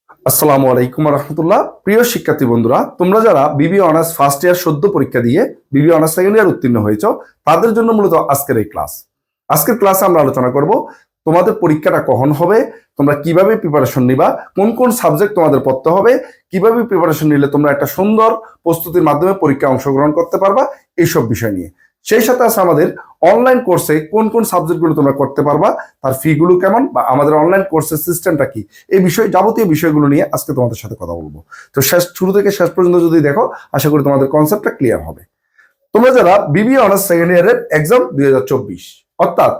আসসালামু আলাইকুম রহমতুল্লাহ। প্রিয় শিক্ষার্থী বন্ধুরা, তোমরা যারা বিবি অনার্স ফার্স্ট ইয়ার সদ্য পরীক্ষা দিয়ে বিবি অনার্স সেকেন্ড ইয়ার উত্তীর্ণ হয়েছ, তাদের জন্য মূলত আজকের এই ক্লাস। আজকের ক্লাসে আমরা আলোচনা করব তোমাদের পরীক্ষাটা কখন হবে, তোমরা কিভাবে প্রিপারেশন নিবা, কোন কোন সাবজেক্ট তোমাদের পড়তে হবে, কিভাবে প্রিপারেশন নিলে তোমরা একটা সুন্দর প্রস্তুতির মাধ্যমে পরীক্ষায় অংশগ্রহণ করতে পারবা, এইসব বিষয় নিয়ে। সেই সাথে আছে আমাদের অনলাইন কোর্সে কোন কোন সাবজেক্টগুলো তোমরা করতে পারবা, তার ফি গুলো কেমন, বা আমাদের অনলাইন কোর্সের সিস্টেমটা কি, এই বিষয়ে যাবতীয় বিষয়গুলো নিয়ে আজকে তোমাদের সাথে কথা বলবো। তো শুরু থেকে শেষ পর্যন্ত যদি দেখো, আশা করি তোমাদের কনসেপ্টটা ক্লিয়ার হবে। তোমরা যারা বিবি অনার্স সেকেন্ড ইয়ারের এক্সাম 2024, অর্থাৎ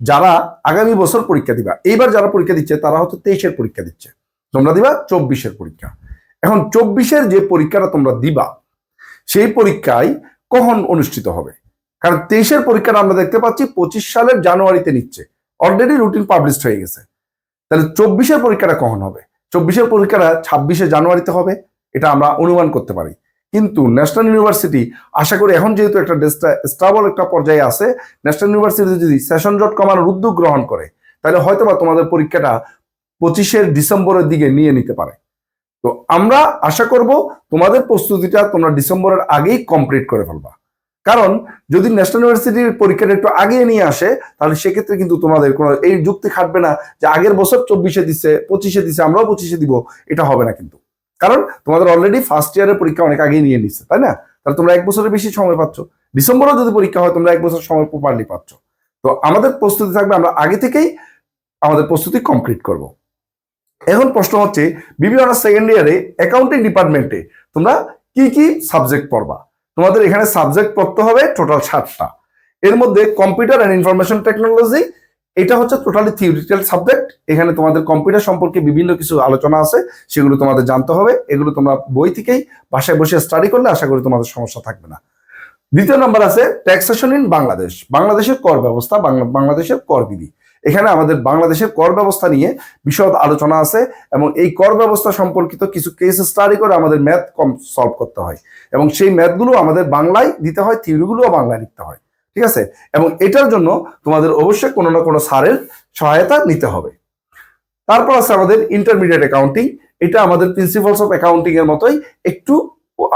যারা আগামী বছর পরীক্ষা দিবা, এইবার যারা পরীক্ষা দিচ্ছে তারা হয়তো 23-এর পরীক্ষা দিচ্ছে, তোমরা দিবা 24-এর পরীক্ষা। এখন 24-এর যে পরীক্ষাটা তোমরা দিবা, সেই পরীক্ষায় কখন অনুষ্ঠিত হবে? কারণ 23-এর পরীক্ষাটা আমরা দেখতে পাচ্ছি 25 সালের জানুয়ারিতে নিচ্ছে, অলরেডি রুটিন পাবলিশ হয়ে গেছে। তাহলে 24-এর পরীক্ষাটা কখন হবে? 24-এর পরীক্ষাটা 26শে জানুয়ারিতে হবে, এটা আমরা অনুমান করতে পারি। কিন্তু ন্যাশনাল ইউনিভার্সিটি, আশা করি এখন যেহেতু একটা স্টেবল একটা পর্যায়ে আছে, ন্যাশনাল ইউনিভার্সিটি যদি সেশন জট কমানোর উদ্যোগ গ্রহণ করে, তাহলে হয়তোবা তোমাদের পরীক্ষাটা 25শে ডিসেম্বরের দিকে নিয়ে নিতে পারে। তো আমরা আশা করব তোমাদের প্রস্তুতিটা তোমরা ডিসেম্বরের আগেই কমপ্লিট করে ফেলবা। কারণ যদি ন্যাশনাল ইউনিভার্সিটির পরীক্ষাটা একটু আগে নিয়ে আসে, তাহলে সেক্ষেত্রে কিন্তু তোমাদের কোনো এই যুক্তি খাটবে না যে আগের বছর 24-এ দিচ্ছে, 25-এ দিচ্ছে, আমরাও 25-এ দিব, এটা হবে না কিন্তু। কারণ তোমাদের অলরেডি ফার্স্ট ইয়ারের পরীক্ষা অনেক আগেই নিয়ে নিচ্ছে, তাই না? তাহলে তোমরা 1 বছরের বেশি সময় পাচ্ছ। ডিসেম্বরেও যদি পরীক্ষা হয়, তোমরা 1 বছর সময় প্রপারলি পাচ্ছ। তো আমাদের প্রস্তুতি থাকবে, আমরা আগে থেকেই আমাদের প্রস্তুতি কমপ্লিট করব। এখন প্রশ্ন হচ্ছে, বিবি অনার্স সেকেন্ড ইয়ারে অ্যাকাউন্টিং ডিপার্টমেন্টে তোমরা কি কি সাবজেক্ট পড়বা? তোমাদের এখানে সাবজেক্ট পড়তে হবে টোটাল 7টা। এর মধ্যে কম্পিউটার অ্যান্ড ইনফরমেশন টেকনোলজি, এটা হচ্ছে টোটালি থিওরিটিক্যাল সাবজেক্ট। এখানে তোমাদের কম্পিউটার সম্পর্কে বিভিন্ন কিছু আলোচনা আছে, সেগুলো তোমাদের জানতে হবে। এগুলো তোমরা বই থেকেই বাসায় বসে স্টাডি করলে আশা করি তোমাদের সমস্যা থাকবে না। দ্বিতীয় নম্বর আছে ট্যাক্সেশন ইন বাংলাদেশ, বাংলাদেশের কর ব্যবস্থা, বাংলাদেশের কর বিধি। এখানে আমাদের বাংলাদেশের কর ব্যবস্থা নিয়ে বিশদ আলোচনা আছে, এবং এই কর ব্যবস্থা সম্পর্কিত কিছু কেস স্টাডি করে আমাদের ম্যাথ সলভ করতে হয়, এবং সেই ম্যাথগুলো আমাদের বাংলায় দিতে হয়, থিওরিগুলোও বাংলায় লিখতে হয়, ঠিক আছে? এবং এটার জন্য তোমাদের অবশ্যই কোনো না কোনো স্যারের সহায়তা নিতে হবে। তারপর আছে আমাদের ইন্টারমিডিয়েট অ্যাকাউন্টিং, এটা আমাদের প্রিন্সিপালস অফ অ্যাকাউন্টিং এর মতোই একটু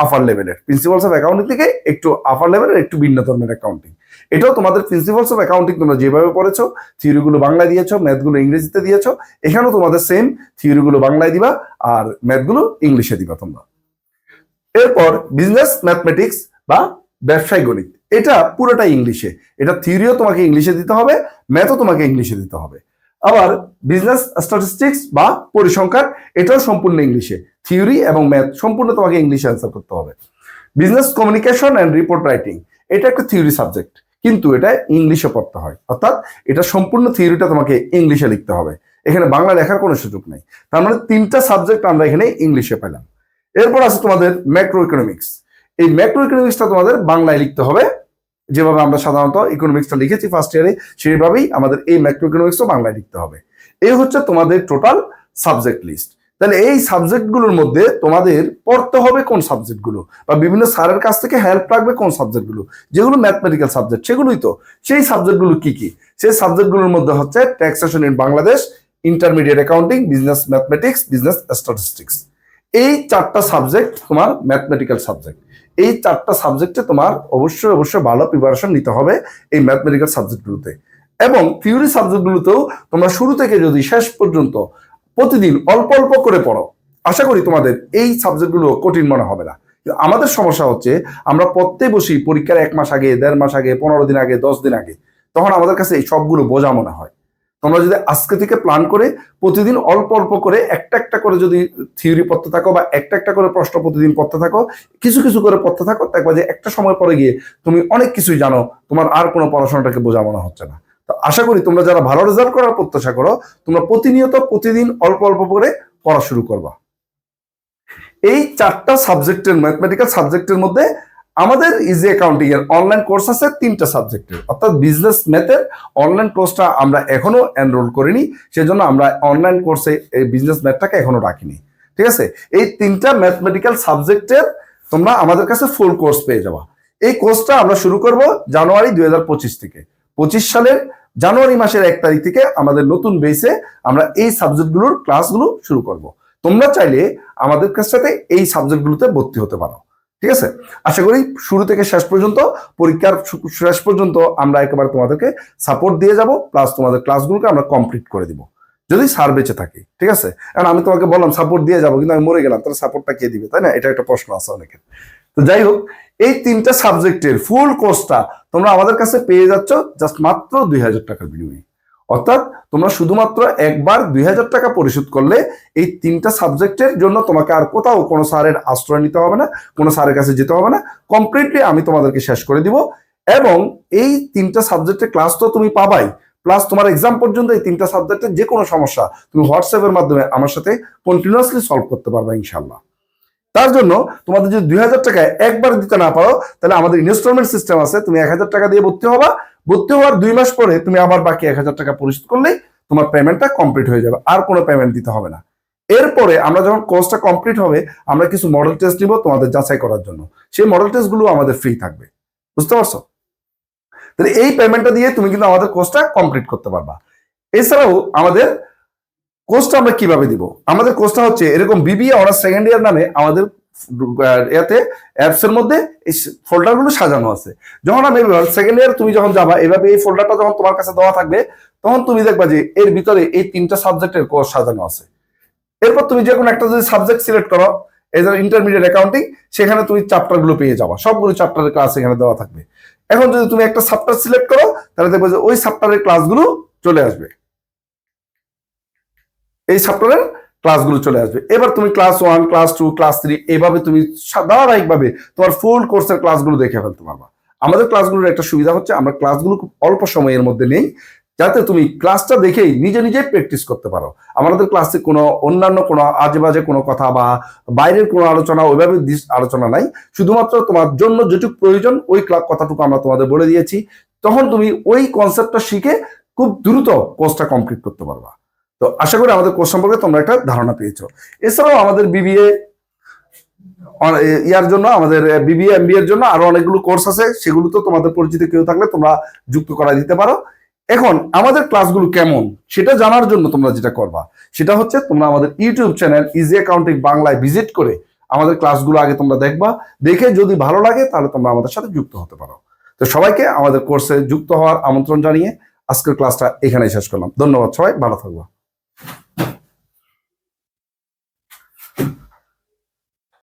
আপার লেভেলের। প্রিন্সিপালস অফ অ্যাকাউন্টিং থেকে একটু আপার লেভেলের, একটু ভিন্ন ধর্মের অ্যাকাউন্টিং। এটাও তোমাদের প্রিন্সিপালস অফ অ্যাকাউন্টিং তোমরা যেভাবে পড়েছো, থিওরিগুলো বাংলায় দিয়েছো, ম্যাথগুলো ইংরেজিতে দিয়েছো, এখানেও তোমাদের সেম থিওরিগুলো বাংলায় দিবা আর ম্যাথগুলো ইংলিশে দিবা তোমরা। এরপর বিজনেস ম্যাথমেটিক্স বা ব্যবসায় গণিত, এটা পুরোটাই ইংলিশে। এটা থিওরিও তোমাকে ইংলিশে দিতে হবে, ম্যাথও তোমাকে ইংলিশে দিতে হবে। আবার বিজনেস স্ট্যাটিস্টিক্স বা পরিসংখ্যান, এটাও সম্পূর্ণ ইংলিশে, থিওরি এবং ম্যাথ সম্পূর্ণ তোমাকে ইংলিশে অ্যান্সার করতে হবে। Business communication and report writing, এটা একটা থিওরি সাবজেক্ট, কিন্তু এটা ইংলিশে পড়তে হয়, অর্থাৎ এটা সম্পূর্ণ থিওরিটা তোমাকে ইংলিশে লিখতে হবে, এখানে বাংলা লেখার কোনো সুযোগ নেই। তার মানে 3টা সাবজেক্ট আমরা এখানে ইংলিশে পেলাম। এরপর আছে তোমাদের ম্যাক্রো ইকোনমিক্স। এই ম্যাক্রো ইকোনমিক্সটা তোমাদের বাংলায় লিখতে হবে, যেভাবে আমরা সাধারণত ইকোনমিক্সটা লিখেছি ফার্স্ট ইয়ারে, সেইভাবেই আমাদের এই ম্যাক্রো ইকোনমিক্সও বাংলায় লিখতে হবে। এই হচ্ছে তোমাদের টোটাল সাবজেক্ট লিস্ট। তাহলে এই সাবজেক্টগুলোর মধ্যে তোমাদের পড়তে হবে কোন সাবজেক্টগুলো, বা বিভিন্ন স্যারের কাছ থেকে হেল্প লাগবে কোন সাবজেক্টগুলো, যেগুলো ম্যাথমেটিক্যাল সাবজেক্ট, সেগুলোই তো। সেই সাবজেক্টগুলো কি কি? সেই সাবজেক্টগুলোর মধ্যে হচ্ছে taxation in Bangladesh, intermediate accounting, business mathematics, business statistics. এই 4টা সাবজেক্ট তোমার ম্যাথমেটিক্যাল সাবজেক্ট। এই 4টা সাবজেক্টে তোমার অবশ্যই অবশ্যই ভালো প্রিপারেশন নিতে হবে এই ম্যাথমেটিক্যাল সাবজেক্টগুলোতে। এবং থিওরি সাবজেক্টগুলোতেও তোমরা শুরু থেকে যদি শেষ পর্যন্ত প্রতিদিন অল্প অল্প করে পড়ো, আশা করি তোমাদের এই সাবজেক্টগুলো কঠিন মনে হবে না। আমাদের সমস্যা হচ্ছে, আমরা পড়তে বসি পরীক্ষার 1 মাস আগে, 1.5 মাস আগে, 15 দিন আগে, 10 দিন আগে, তখন আমাদের কাছে এই সবগুলো বোঝা মনে হয়। তোমরা যদি আজকে থেকে প্ল্যান করে প্রতিদিন অল্প অল্প করে একটা একটা করে যদি থিওরি পড়তে থাকো, বা একটা একটা করে প্রশ্ন প্রতিদিন পড়তে থাকো, কিছু কিছু করে পড়তে থাকো, দেখবা যে একটা সময় পরে গিয়ে তুমি অনেক কিছুই জানো, তোমার আর কোনো পড়াশোনাটাকে বোঝা মনে হচ্ছে না। তো আশা করি তোমরা যারা ভালো রেজাল্ট করার প্রত্যাশা করো, তোমরা প্রতিনিয়ত প্রতিদিন অল্প অল্প করে পড়া শুরু করবা। এই 4টা সাবজেক্টের ম্যাথমেটিক্যাল সাবজেক্টের মধ্যে আমাদের ইজি অ্যাকাউন্টিং এর অনলাইন কোর্স আছে 3টা সাবজেক্টের, অর্থাৎ বিজনেস ম্যাথের অনলাইন কোর্সটা আমরা এখনো এনরোল করিনি, সেজন্য আমরা অনলাইন কোর্সে এই বিজনেস ম্যাথটাকে এখনো রাখিনি, ঠিক আছে? এই 3টা ম্যাথমেটিক্যাল সাবজেক্টের তোমরা আমাদের কাছে ফুল কোর্স পেয়ে যাবা। এই কোর্সটা আমরা শুরু করব জানুয়ারি 2025 থেকে। 25 সালের জানুয়ারি মাসের 1 তারিখ থেকে আমাদের নতুন বেসে আমরা এই সাবজেক্টগুলোর ক্লাসগুলো শুরু করব। তোমরা চাইলে আমাদের কাছ সাথে এই সাবজেক্টগুলোতে ভর্তি হতে পারো। ঠিক আছে, আশা করি শুরু থেকে শেষ পর্যন্ত, পরীক্ষার শেষ পর্যন্ত আমরা একেবারে তোমাদেরকে সাপোর্ট দিয়ে যাব, প্লাস তোমাদের ক্লাসগুলোকে আমরা কমপ্লিট করে দিব যদি স্যার বেঁচে থাকে। ঠিক আছে, কারণ আমি তোমাকে বললাম সাপোর্ট দিয়ে যাবো, কিন্তু আমি মরে গেলাম, তাহলে সাপোর্টটা কে দিবে, তাই না? এটা একটা প্রশ্ন আছে অনেকের। তো যাই হোক, এই 3টা সাবজেক্টের ফুল কোর্সটা তোমরা আমাদের কাছে পেয়ে যাচ্ছ জাস্ট মাত্র 2000 টাকার বিনিময়ে। অর্থাৎ তোমরা শুধুমাত্র একবার 2000 টাকা পরিশোধ করলে এই 3টা সাবজেক্টের জন্য তোমাকে আর কোথাও কোনো স্যারের আশ্রয় নিতে হবে না, কোনো স্যারের কাছে যেতে হবে না, কমপ্লিটলি আমি তোমাদেরকে শেষ করে দিব। এবং এই 3টা সাবজেক্টের ক্লাস তো তুমি পাবাই, প্লাস তোমার এক্সাম পর্যন্ত এই 3টা সাবজেক্টের যে কোনো সমস্যা তুমি হোয়াটসঅ্যাপের মাধ্যমে আমার সাথে কন্টিনিউয়াসলি সলভ করতে পারবে ইনশাল্লাহ। তার জন্য তোমাদের যদি 2000 টাকায় একবার দিতে না পারো, তাহলে আমাদের ইনস্টলমেন্ট সিস্টেম আছে। তুমি 1000 টাকা দিয়ে ভর্তি হবা, ভর্তি হওয়ার 2 মাস পরে তুমি আবার বাকি 1000 টাকা পরিশোধ করলেই তোমার পেমেন্টটা কমপ্লিট হয়ে যাবে, আর কোনো পেমেন্ট দিতে হবে না। এরপরে আমরা যখন কোর্সটা কমপ্লিট হবে, আমরা কিছু মডেল টেস্ট নিব তোমাদের যাচাই করার জন্য। সেই মডেল টেস্টগুলো আমাদের ফ্রি থাকবে, বুঝতে পারছো? তাহলে এই পেমেন্টটা দিয়ে তুমি কিন্তু আমাদের কোর্সটা কমপ্লিট করতে পারবা। এছাড়াও আমাদের কোর্সটা আমরা কিভাবে দিব? আমাদের কোর্সটা হচ্ছে এরকম বিবিএ অনার্স সেকেন্ড ইয়ার নামে আমাদের এতে অ্যাপস এর মধ্যে এই ফোল্ডারগুলো সাজানো আছে। যখন আমি সেকেন্ড ইয়ার তুমি যখন যাবা, এভাবে এই ফোল্ডারটা যখন তোমার কাছে দেওয়া থাকবে, তখন তুমি দেখবা যে এর ভিতরে এই 3টা সাবজেক্টের কোর্স সাজানো আছে। এরপর তুমি যে কোনো একটা যদি সাবজেক্ট সিলেক্ট করো, এই যে ইন্টারমিডিয়েট অ্যাকাউন্টিং, সেখানে তুমি চ্যাপ্টারগুলো পেয়ে যাবা, সবগুলো চ্যাপ্টারের ক্লাস এখানে দেওয়া থাকবে। এখন যদি তুমি একটা চ্যাপ্টার সিলেক্ট করো, তাহলে দেখবে যে ওই চ্যাপ্টারের ক্লাসগুলো চলে আসবে, এই চ্যাপ্টারের ক্লাসগুলো চলে আসবে। এবার তুমি ক্লাস 1, ক্লাস 2, ক্লাস 3 এইভাবে তুমি ধারাবাহিকভাবে তোমার ফুল কোর্সের ক্লাসগুলো দেখে ফেলতে পারবা। আমাদের ক্লাসগুলোর একটা সুবিধা হচ্ছে আমরা ক্লাসগুলো খুব অল্প সময়ের মধ্যে নেই, যাতে তুমি ক্লাসটা দেখেই নিজে নিজে প্র্যাকটিস করতে পারো। আমাদের ক্লাসে কোনো অন্যান্য কোনো আজেবাজে কোনো কথা বা বাইরের কোনো আলোচনা, ওইভাবে আলোচনা নাই। শুধুমাত্র তোমার জন্য যেটুকু প্রয়োজন ওই কথাটুকু আমরা তোমাদের বলে দিয়েছি, তখন তুমি ওই কনসেপ্টটা শিখে খুব দ্রুত কোর্সটা কমপ্লিট করতে পারবা। তো আশা করি আমাদের কোর্স সম্পর্কে তোমরা একটা ধারণা পেয়েছো। এছাড়াও আমাদের বিবিএ ইয়ার জন্য, আমাদের বিবিএ এমবিএ এর জন্য আরো অনেকগুলো কোর্স আছে, সেগুলো তো তোমাদের পরিচিত কেউ থাকলে তোমরা যুক্ত করা দিতে পারো। এখন আমাদের ক্লাসগুলো কেমন সেটা জানার জন্য তোমরা যেটা করবা, সেটা হচ্ছে তোমরা আমাদের ইউটিউব চ্যানেল ইজি অ্যাকাউন্টিং বাংলায় ভিজিট করে আমাদের ক্লাসগুলো আগে তোমরা দেখবা, দেখে যদি ভালো লাগে তাহলে তোমরা আমাদের সাথে যুক্ত হতে পারো। তো সবাইকে আমাদের কোর্সে যুক্ত হওয়ার আমন্ত্রণ জানিয়ে আজকের ক্লাসটা এখানেই শেষ করলাম। ধন্যবাদ, সবাই ভালো থাকবা।